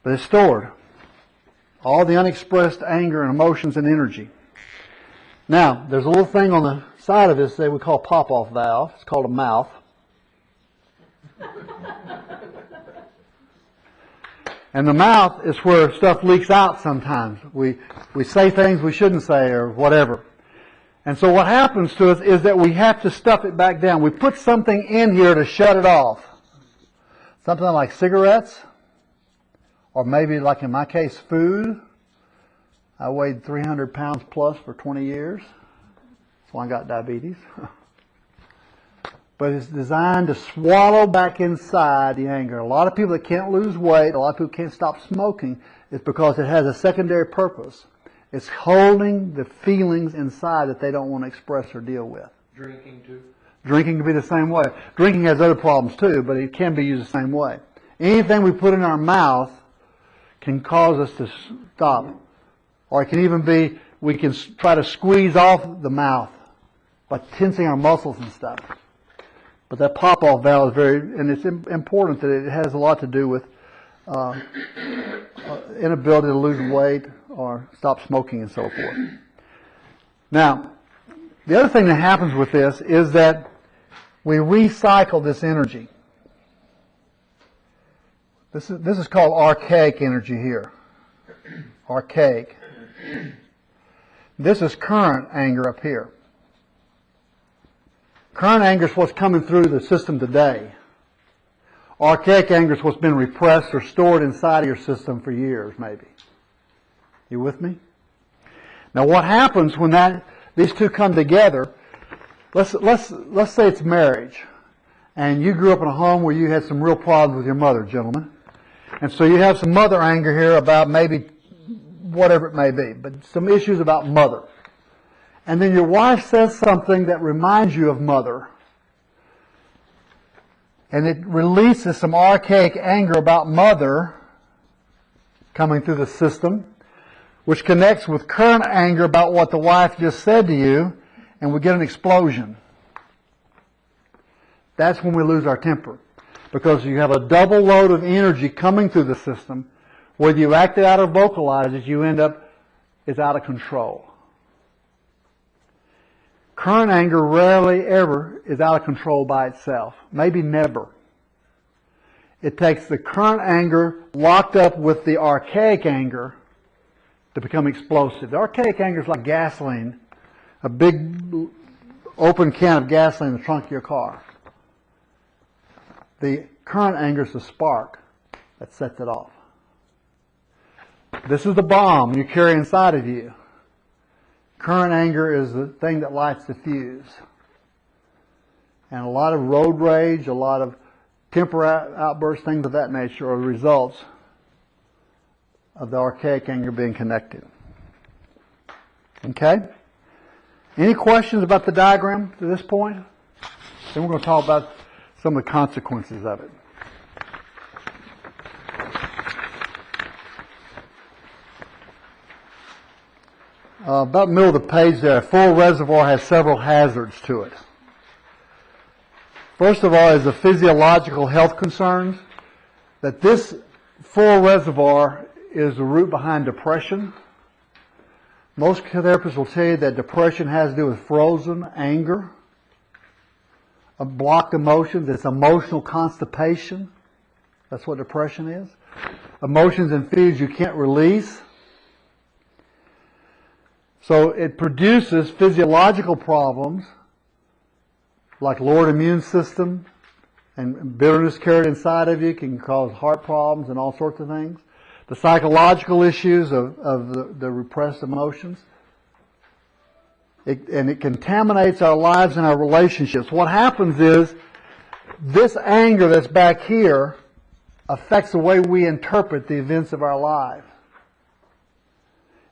But it's stored. All the unexpressed anger and emotions and energy. Now, there's a little thing on the side of this that we call pop-off valve. It's called a mouth. And the mouth is where stuff leaks out sometimes. We say things we shouldn't say or whatever. And so what happens to us is that we have to stuff it back down. We put something in here to shut it off. Something like cigarettes, or maybe like in my case, food. I weighed 300 pounds plus for 20 years. That's why I got diabetes. But it's designed to swallow back inside the anger. A lot of people that can't lose weight, a lot of people can't stop smoking, is because it has a secondary purpose. It's holding the feelings inside that they don't want to express or deal with. Drinking too? Drinking can be the same way. Drinking has other problems too, but it can be used the same way. Anything we put in our mouth can cause us to stop. Or it can even be, we can try to squeeze off the mouth by tensing our muscles and stuff. But that pop-off valve is very, and it's important that it has a lot to do with inability to lose weight or stop smoking and so forth. Now, the other thing that happens with this is that we recycle this energy. This is called archaic energy here. Archaic. This is current anger up here. Current anger is what's coming through the system today. Archaic anger is what's been repressed or stored inside of your system for years, maybe. You with me? Now, what happens when these two come together? Let's say it's marriage, and you grew up in a home where you had some real problems with your mother, gentlemen, and so you have some mother anger here about maybe whatever it may be, but some issues about mother. And then your wife says something that reminds you of mother. And it releases some archaic anger about mother coming through the system, which connects with current anger about what the wife just said to you, and we get an explosion. That's when we lose our temper. Because you have a double load of energy coming through the system. Whether you act it out or vocalize it, you end up, it's out of control. Current anger rarely ever is out of control by itself. Maybe never. It takes the current anger locked up with the archaic anger to become explosive. The archaic anger is like gasoline, a big open can of gasoline in the trunk of your car. The current anger is the spark that sets it off. This is the bomb you carry inside of you. Current anger is the thing that lights the fuse. And a lot of road rage, a lot of temper outbursts, things of that nature are results of the archaic anger being connected. Okay? Any questions about the diagram to this point? Then we're going to talk about some of the consequences of it. About the middle of the page there, a full reservoir has several hazards to it. First of all is the physiological health concerns, that this full reservoir is the root behind depression. Most therapists will tell you that depression has to do with frozen anger, blocked emotions. It's emotional constipation. That's what depression is. Emotions and feelings you can't release. So it produces physiological problems like lowered immune system, and bitterness carried inside of you can cause heart problems and all sorts of things. The psychological issues of the repressed emotions. And it contaminates our lives and our relationships. What happens is this anger that's back here affects the way we interpret the events of our life.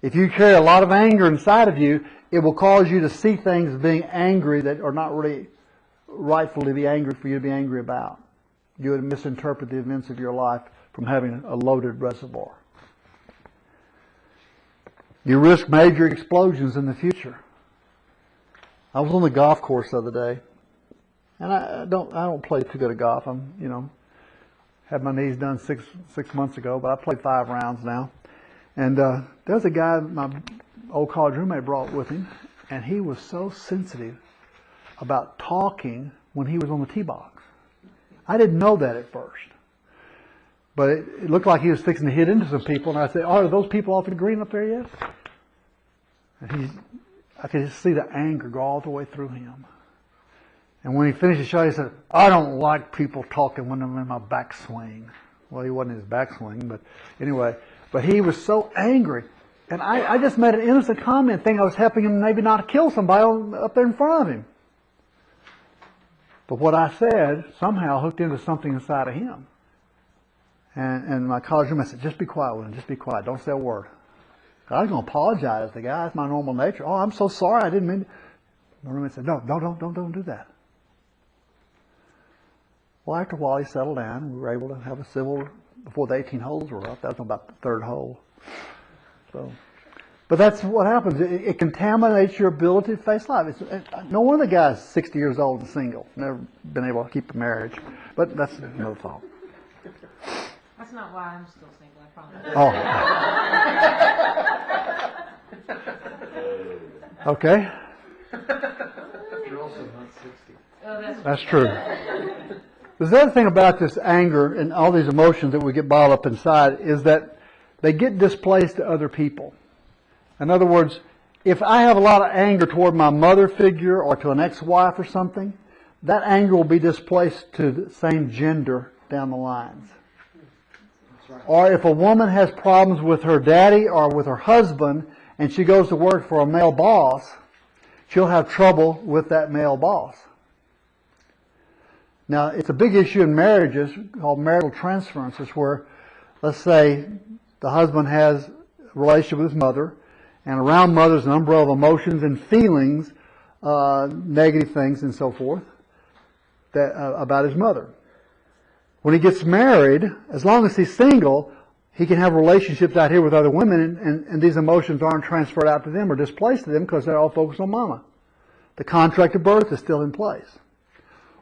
If you carry a lot of anger inside of you, it will cause you to see things being angry that are not really rightfully be angry for you to be angry about. You would misinterpret the events of your life from having a loaded reservoir. You risk major explosions in the future. I was on the golf course the other day, and I don't play too good at golf. I'm, Had my knees done six months ago, but I played 5 rounds now. And there's a guy my old college roommate brought with him, and he was so sensitive about talking when he was on the tee box. I didn't know that at first. But it looked like he was fixing to hit into some people, and I said, "Oh, are those people off the green up there yet?" And I could just see the anger go all the way through him. And when he finished the shot, he said, "I don't like people talking when I'm in my backswing." Well, he wasn't in his backswing, but anyway. But he was so angry. And I just made an innocent comment thinking I was helping him maybe not kill somebody up there in front of him. But what I said somehow hooked into something inside of him. And my college roommate said, "Just be quiet, William. Just be quiet. Don't say a word." I was going to apologize to the guy. That's my normal nature. "Oh, I'm so sorry. I didn't mean to." My roommate said, "No, don't do that." Well, after a while, he settled down. We were able to have a civil before the 18 holes were up. That was about the 3rd hole. So, but that's what happens. It contaminates your ability to face life. No wonder the guy's 60 years old and single. Never been able to keep a marriage. But that's another thought. That's not why I'm still single, I promise. Oh. Okay. You're also not 60. Oh, that's true. There's the other thing about this anger and all these emotions that we get bottled up inside is that they get displaced to other people. In other words, if I have a lot of anger toward my mother figure or to an ex-wife or something, that anger will be displaced to the same gender down the lines. Right. Or if a woman has problems with her daddy or with her husband and she goes to work for a male boss, she'll have trouble with that male boss. Now, it's a big issue in marriages called marital transferences where, let's say, the husband has a relationship with his mother, and around mother is a number of emotions and feelings, negative things and so forth, about his mother. When he gets married, as long as he's single, he can have relationships out here with other women, and these emotions aren't transferred out to them or displaced to them because they're all focused on mama. The contract of birth is still in place.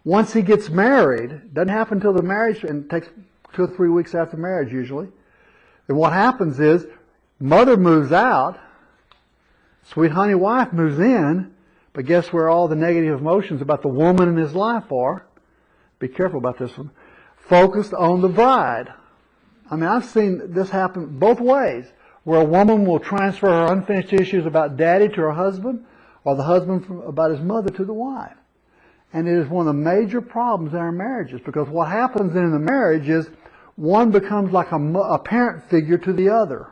Once he gets married, doesn't happen until the marriage, and it takes 2 or 3 weeks after marriage usually. And what happens is, mother moves out, sweet honey wife moves in, but guess where all the negative emotions about the woman in his life are? Be careful about this one. Focused on the bride. I mean, I've seen this happen both ways, where a woman will transfer her unfinished issues about daddy to her husband, or the husband about his mother to the wife. And it is one of the major problems in our marriages, because what happens in the marriage is one becomes like a parent figure to the other.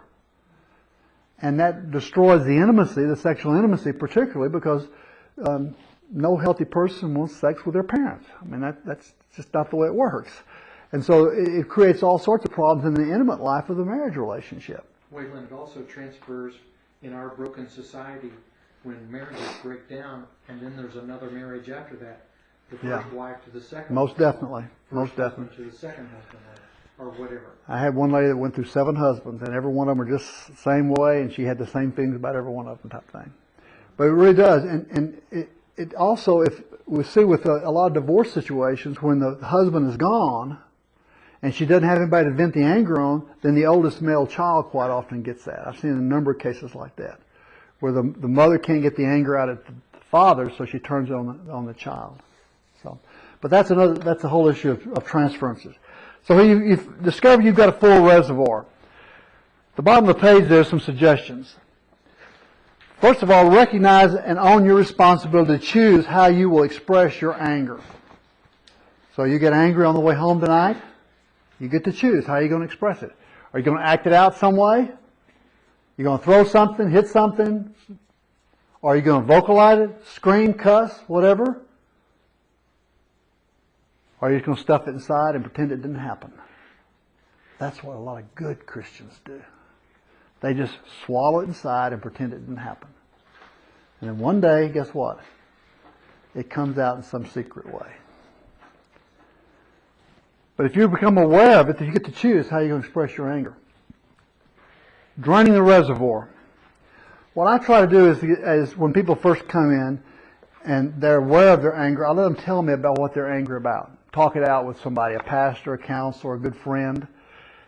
And that destroys the intimacy, the sexual intimacy particularly, because no healthy person wants sex with their parents. I mean, that's just not the way it works. And so it creates all sorts of problems in the intimate life of the marriage relationship. Waylon, it also transfers in our broken society when marriages break down, and then there's another marriage after that. The first wife to the second. Most definitely. Most definitely. To the second husband, or whatever. I had one lady that went through 7 husbands, and every one of them were just the same way, and she had the same things about every one of them type thing. But it really does. And it also, if we see with a lot of divorce situations, when the husband is gone, and she doesn't have anybody to vent the anger on, then the oldest male child quite often gets that. I've seen a number of cases like that, where the mother can't get the anger out of the father, so she turns it on the child. So, but that's a whole issue of transferences. So you've discovered you've got a full reservoir. At the bottom of the page there's some suggestions. First of all, recognize and own your responsibility to choose how you will express your anger. So you get angry on the way home tonight, you get to choose how you're going to express it. Are you going to act it out some way? You're going to throw something, hit something? Or are you going to vocalize it, scream, cuss, whatever? Or are you just going to stuff it inside and pretend it didn't happen? That's what a lot of good Christians do. They just swallow it inside and pretend it didn't happen. And then one day, guess what? It comes out in some secret way. But if you become aware of it, then you get to choose how you're going to express your anger. Draining the reservoir. What I try to do is when people first come in and they're aware of their anger, I let them tell me about what they're angry about. talk it out with somebody, a pastor, a counselor, a good friend.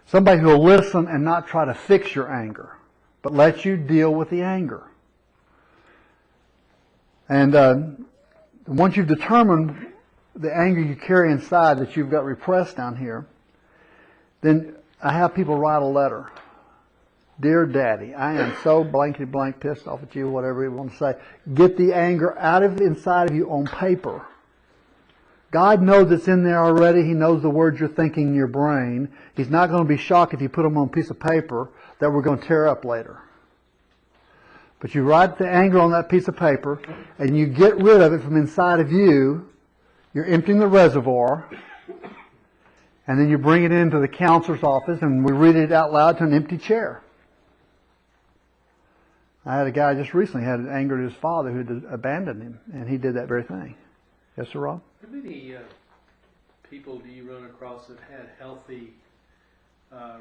Somebody who will listen and not try to fix your anger, but let you deal with the anger. And once you've determined the anger you carry inside that you've got repressed down here, then I have people write a letter. Dear Daddy, I am so blankety blank pissed off at you, whatever you want to say. Get the anger out of the inside of you on paper. God knows it's in there already. He knows the words you're thinking in your brain. He's not going to be shocked if you put them on a piece of paper that we're going to tear up later. But you write the anger on that piece of paper and you get rid of it from inside of you. You're emptying the reservoir. And then you bring it into the counselor's office and we read it out loud to an empty chair. I had a guy just recently had anger at his father who had abandoned him, and he did that very thing. Yes, sir, Rob? How many people do you run across that had healthy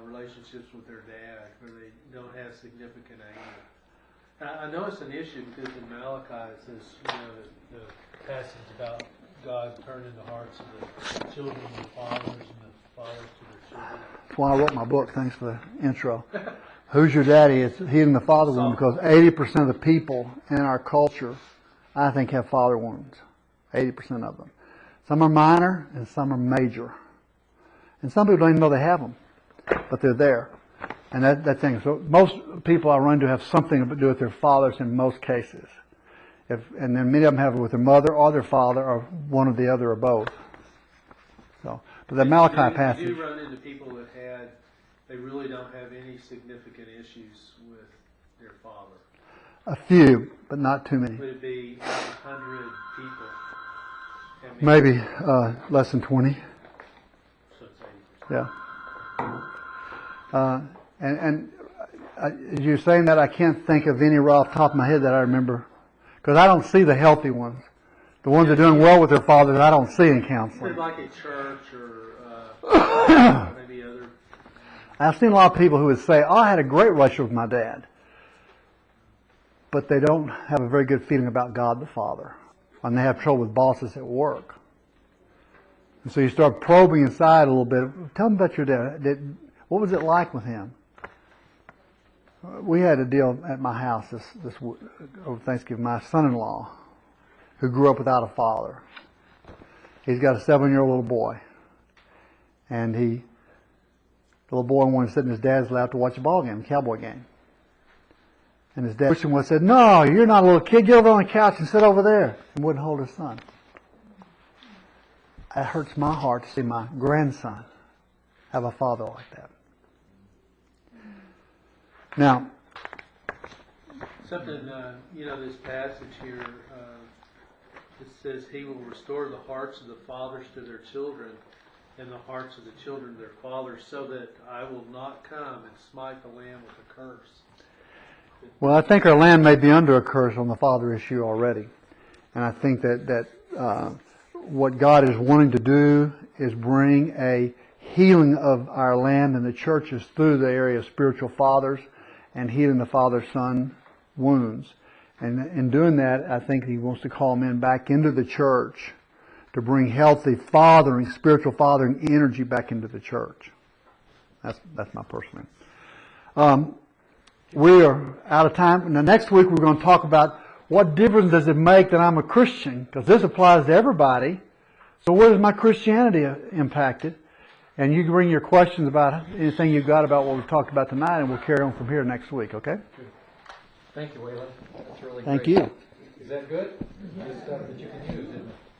relationships with their dad where they don't have significant anger? I know it's an issue because in Malachi it says, the passage about God turning the hearts of the children to the fathers and the fathers to their children. That's why I wrote my book. Thanks for the intro. Who's Your Daddy? It's healing the father wound, because 80% of the people in our culture, I think, have father wounds. 80% of them. Some are minor and some are major. And some people don't even know they have them, but they're there. And that thing. So most people I run into have something to do with their fathers in most cases. And then many of them have it with their mother or their father or one or the other or both. So, but the Malachi passage. You do run into people that they really don't have any significant issues with their father. A few, but not too many. Would it be 100 people? Maybe less than 20. So it's 80%. Yeah. And as you're saying that, I can't think of any right off the top of my head that I remember. Because I don't see the healthy ones. The ones that are doing well with their fathers, I don't see in counseling. Like a church or maybe other. I've seen a lot of people who would say, oh, I had a great relationship with my dad. But they don't have a very good feeling about God the Father. And they have trouble with bosses at work. And so you start probing inside a little bit. Tell me about your dad. What was it like with him? We had a deal at my house this over Thanksgiving. My son-in-law, who grew up without a father, he's got a 7-year-old little boy, and the little boy wanted to sit in his dad's lap to watch a ball game, a Cowboy game. And his dad said, "No, you're not a little kid. Get over on the couch and sit over there," and wouldn't hold his son. It hurts my heart to see my grandson have a father like that. Now, something, this passage here, it says, He will restore the hearts of the fathers to their children and the hearts of the children to their fathers, so that I will not come and smite the land with a curse. Well, I think our land may be under a curse on the father issue already. And I think that what God is wanting to do is bring a healing of our land and the churches through the area of spiritual fathers and healing the father-son wounds. And in doing that, I think He wants to call men back into the church to bring healthy fathering, spiritual fathering energy back into the church. That's my personal. We are out of time. Now, next week we're going to talk about what difference does it make that I'm a Christian, because this applies to everybody. So where is my Christianity impacted? And you can bring your questions about anything you've got about what we've talked about tonight, and we'll carry on from here next week, okay? Good. Thank you, Waylon. That's really Thank great. you. Is that good? Good stuff that you can use, isn't it?